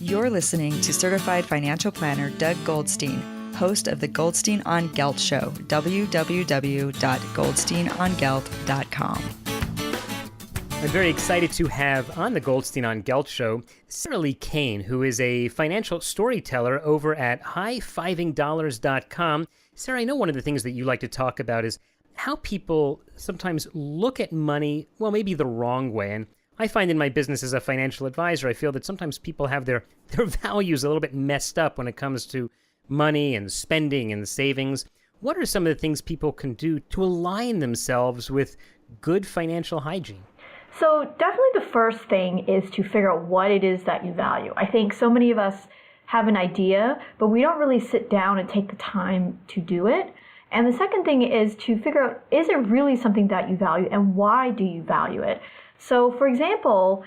You're listening to certified financial planner Doug Goldstein, host of the Goldstein on Gelt Show, www.goldsteinongelt.com. I'm very excited to have on the Goldstein on Gelt Show Sarah Li-Cain, who is a financial storyteller over at highfivingdollars.com. Sarah, I know one of the things that you like to talk about is how people sometimes look at money, well, maybe the wrong way. And I find in my business as a financial advisor, I feel that sometimes people have their values a little bit messed up when it comes to money and spending and savings. What are some of the things people can do to align themselves with good financial hygiene? So definitely the first thing is to figure out what it is that you value. I think so many of us have an idea, but we don't really sit down and take the time to do it. And the second thing is to figure out, is it really something that you value and why do you value it? So for example,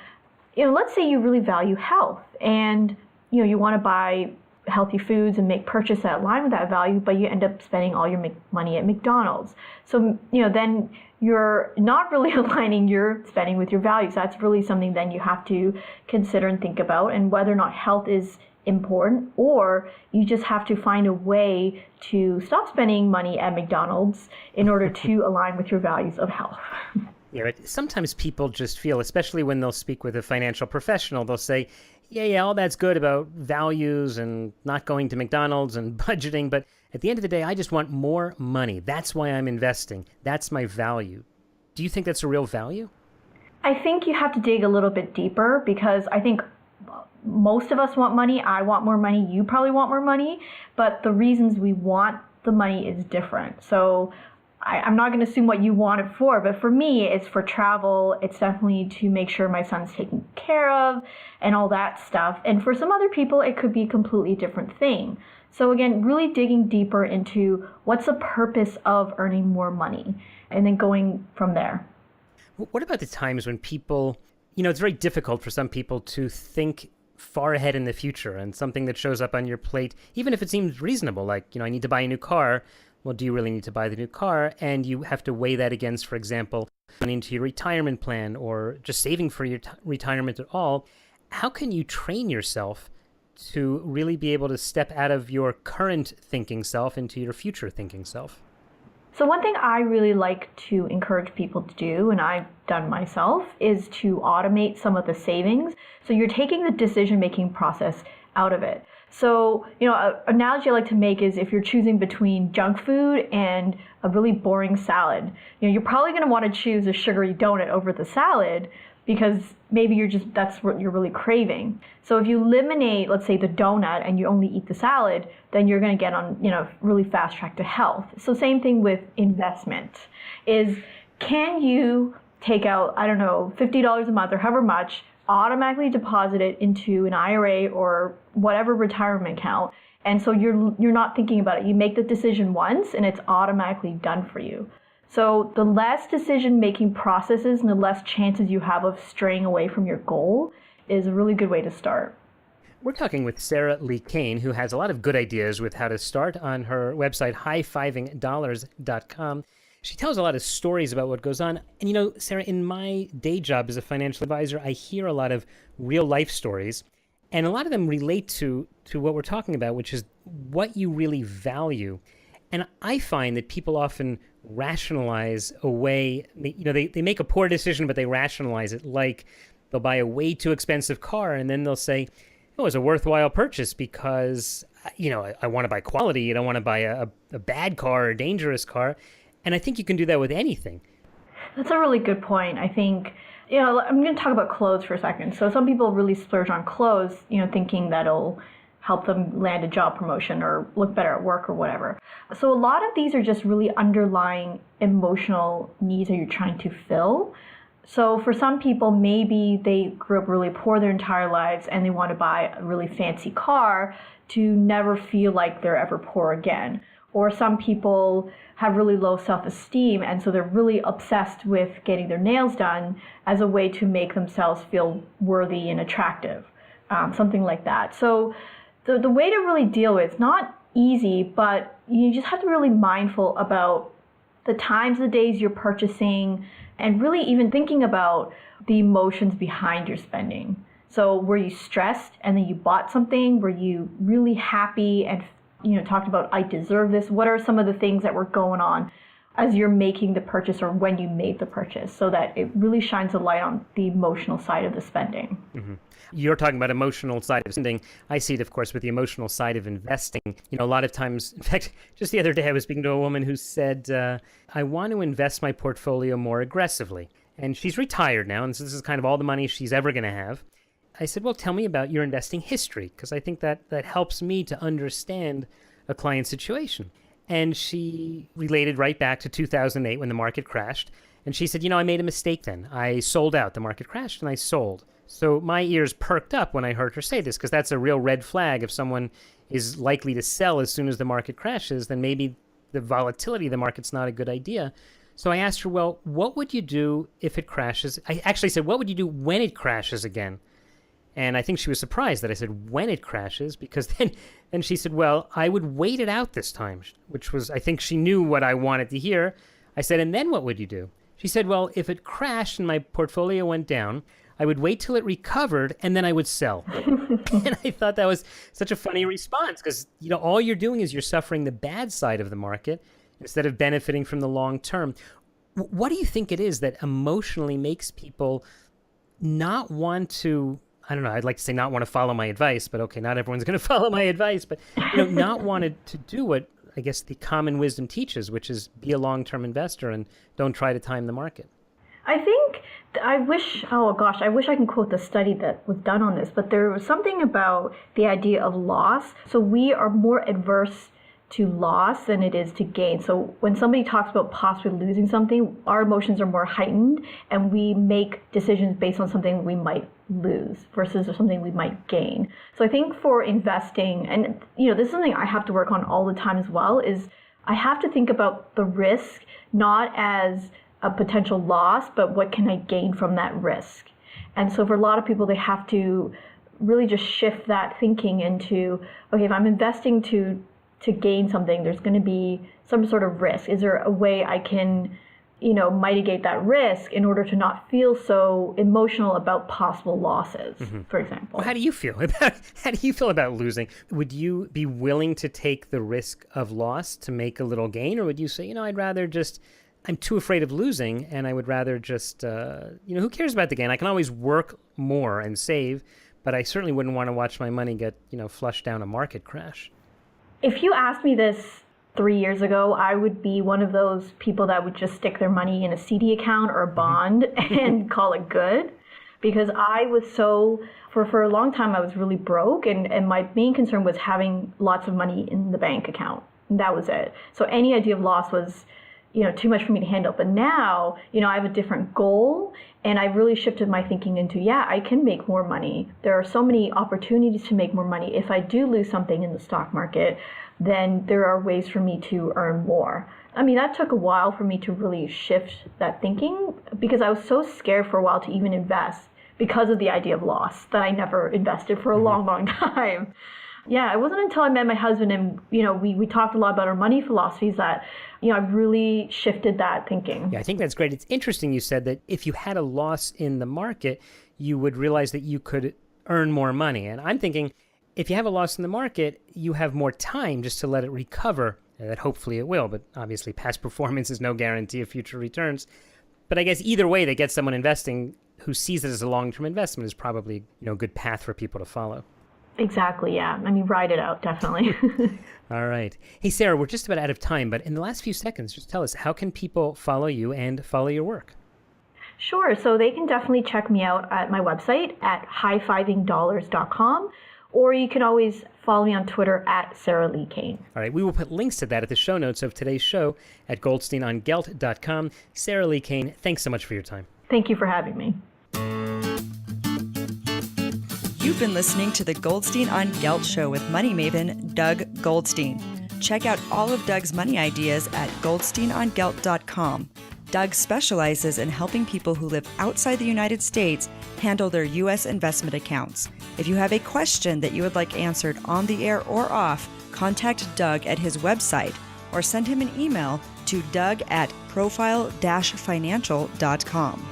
let's say you really value health and you want to buy healthy foods and make purchases that align with that value, but you end up spending all your money at McDonald's. So then you're not really aligning your spending with your values. That's really something then you have to consider and think about, and whether or not health is important, or you just have to find a way to stop spending money at McDonald's in order to align with your values of health. Yeah, but sometimes people just feel, especially when they'll speak with a financial professional, they'll say, yeah, all that's good about values and not going to McDonald's and budgeting, but at the end of the day, I just want more money. That's why I'm investing. That's my value. Do you think that's a real value? I think you have to dig a little bit deeper, because I think most of us want money. I want more money. You probably want more money, but the reasons we want the money is different. So I'm not going to assume what you want it for, but for me, it's for travel. It's definitely to make sure my son's taken care of and all that stuff. And for some other people, it could be a completely different thing. So again, really digging deeper into what's the purpose of earning more money, and then going from there. What about the times when people, it's very difficult for some people to think far ahead in the future, and something that shows up on your plate, even if it seems reasonable, like, I need to buy a new car. Well, do you really need to buy the new car? And you have to weigh that against, for example, money into your retirement plan or just saving for your retirement at all. How can you train yourself to really be able to step out of your current thinking self into your future thinking self? So one thing I really like to encourage people to do, and I've done myself, is to automate some of the savings. So you're taking the decision-making process out of it. So, an analogy I like to make is if you're choosing between junk food and a really boring salad, you're probably going to want to choose a sugary donut over the salad, because maybe that's what you're really craving. So if you eliminate, let's say, the donut and you only eat the salad, then you're going to get on, really fast track to health. So same thing with investment is, can you take out, $50 a month or however much, automatically deposit it into an IRA or whatever retirement account, and so you're not thinking about it. You make the decision once and it's automatically done for you. So the less decision-making processes and the less chances you have of straying away from your goal is a really good way to start. We're talking with Sarah Li-Cain, who has a lot of good ideas with how to start on her website, highfivingdollars.com. She tells a lot of stories about what goes on. And Sarah, in my day job as a financial advisor, I hear a lot of real life stories, and a lot of them relate to what we're talking about, which is what you really value. And I find that people often rationalize away, they make a poor decision, but they rationalize it, like they'll buy a way too expensive car, and then they'll say, oh, it's a worthwhile purchase because, I want to buy quality. I don't want to buy a bad car or a dangerous car. And I think you can do that with anything. That's a really good point. I think, I'm going to talk about clothes for a second. So some people really splurge on clothes, thinking that'll help them land a job promotion or look better at work or whatever. So a lot of these are just really underlying emotional needs that you're trying to fill. So for some people, maybe they grew up really poor their entire lives and they want to buy a really fancy car to never feel like they're ever poor again. Or some people have really low self-esteem, and so they're really obsessed with getting their nails done as a way to make themselves feel worthy and attractive, something like that. So the way to really deal with it's not easy, but you just have to be really mindful about the times of the days you're purchasing, and really even thinking about the emotions behind your spending. So were you stressed and then you bought something? Were you really happy and talked about, I deserve this? What are some of the things that were going on as you're making the purchase or when you made the purchase, so that it really shines a light on the emotional side of the spending? Mm-hmm. You're talking about emotional side of spending. I see it, of course, with the emotional side of investing. A lot of times, in fact, just the other day I was speaking to a woman who said, I want to invest my portfolio more aggressively. And she's retired now, and so this is kind of all the money she's ever going to have. I said, well, tell me about your investing history, because I think that helps me to understand a client's situation. And she related right back to 2008 when the market crashed. And she said, I made a mistake then. I sold out. The market crashed and I sold. So my ears perked up when I heard her say this, because that's a real red flag. If someone is likely to sell as soon as the market crashes, then maybe the volatility of the market's not a good idea. So I asked her, well, what would you do if it crashes? I actually said, what would you do when it crashes again? And I think she was surprised that I said, when it crashes, because then she said, well, I would wait it out this time, which was, I think she knew what I wanted to hear. I said, and then what would you do? She said, well, if it crashed and my portfolio went down, I would wait till it recovered and then I would sell. And I thought that was such a funny response, because, all you're doing is you're suffering the bad side of the market instead of benefiting from the long term. What do you think it is that emotionally makes people not want to, I don't know, I'd like to say not want to follow my advice, but okay, not everyone's going to follow my advice, but not wanted to do what I guess the common wisdom teaches, which is be a long-term investor and don't try to time the market? I wish I can quote the study that was done on this, but there was something about the idea of loss. So we are more adverse to loss than it is to gain. So when somebody talks about possibly losing something, our emotions are more heightened and we make decisions based on something we might lose versus something we might gain. So I think for investing, and this is something I have to work on all the time as well, is I have to think about the risk not as a potential loss, but what can I gain from that risk? And so for a lot of people, they have to really just shift that thinking into, okay, if I'm investing to gain something, there's going to be some sort of risk. Is there a way I can, mitigate that risk in order to not feel so emotional about possible losses, for example? Well, how do you feel about losing? Would you be willing to take the risk of loss to make a little gain, or would you say, I'm too afraid of losing, and I would rather just, who cares about the gain? I can always work more and save, but I certainly wouldn't want to watch my money get, flushed down a market crash. If you asked me this 3 years ago, I would be one of those people that would just stick their money in a CD account or a bond and call it good. Because I was for a long time, I was really broke, and my main concern was having lots of money in the bank account. And that was it. So any idea of loss was too much for me to handle. But now, I have a different goal, and I really shifted my thinking into, I can make more money. There are so many opportunities to make more money. If I do lose something in the stock market, then there are ways for me to earn more. I mean, that took a while for me to really shift that thinking, because I was so scared for a while to even invest because of the idea of loss that I never invested for a long, long time. Yeah, it wasn't until I met my husband and, we talked a lot about our money philosophies that, I really shifted that thinking. Yeah, I think that's great. It's interesting you said that if you had a loss in the market, you would realize that you could earn more money. And I'm thinking, if you have a loss in the market, you have more time just to let it recover, and that hopefully it will. But obviously, past performance is no guarantee of future returns. But I guess either way, that gets someone investing who sees it as a long-term investment is probably a good path for people to follow. Exactly, yeah. I mean, ride it out, definitely. All right. Hey, Sarah, we're just about out of time, but in the last few seconds, just tell us, how can people follow you and follow your work? Sure. So they can definitely check me out at my website at highfivingdollars.com, or you can always follow me on Twitter at Sarah Li-Cain. All right. We will put links to that at the show notes of today's show at goldsteinongelt.com. Sarah Li-Cain, thanks so much for your time. Thank you for having me. You've been listening to the Goldstein on Gelt Show with money maven Doug Goldstein. Check out all of Doug's money ideas at goldsteinongelt.com. Doug specializes in helping people who live outside the United States handle their U.S. investment accounts. If you have a question that you would like answered on the air or off, contact Doug at his website or send him an email to doug@profile-financial.com.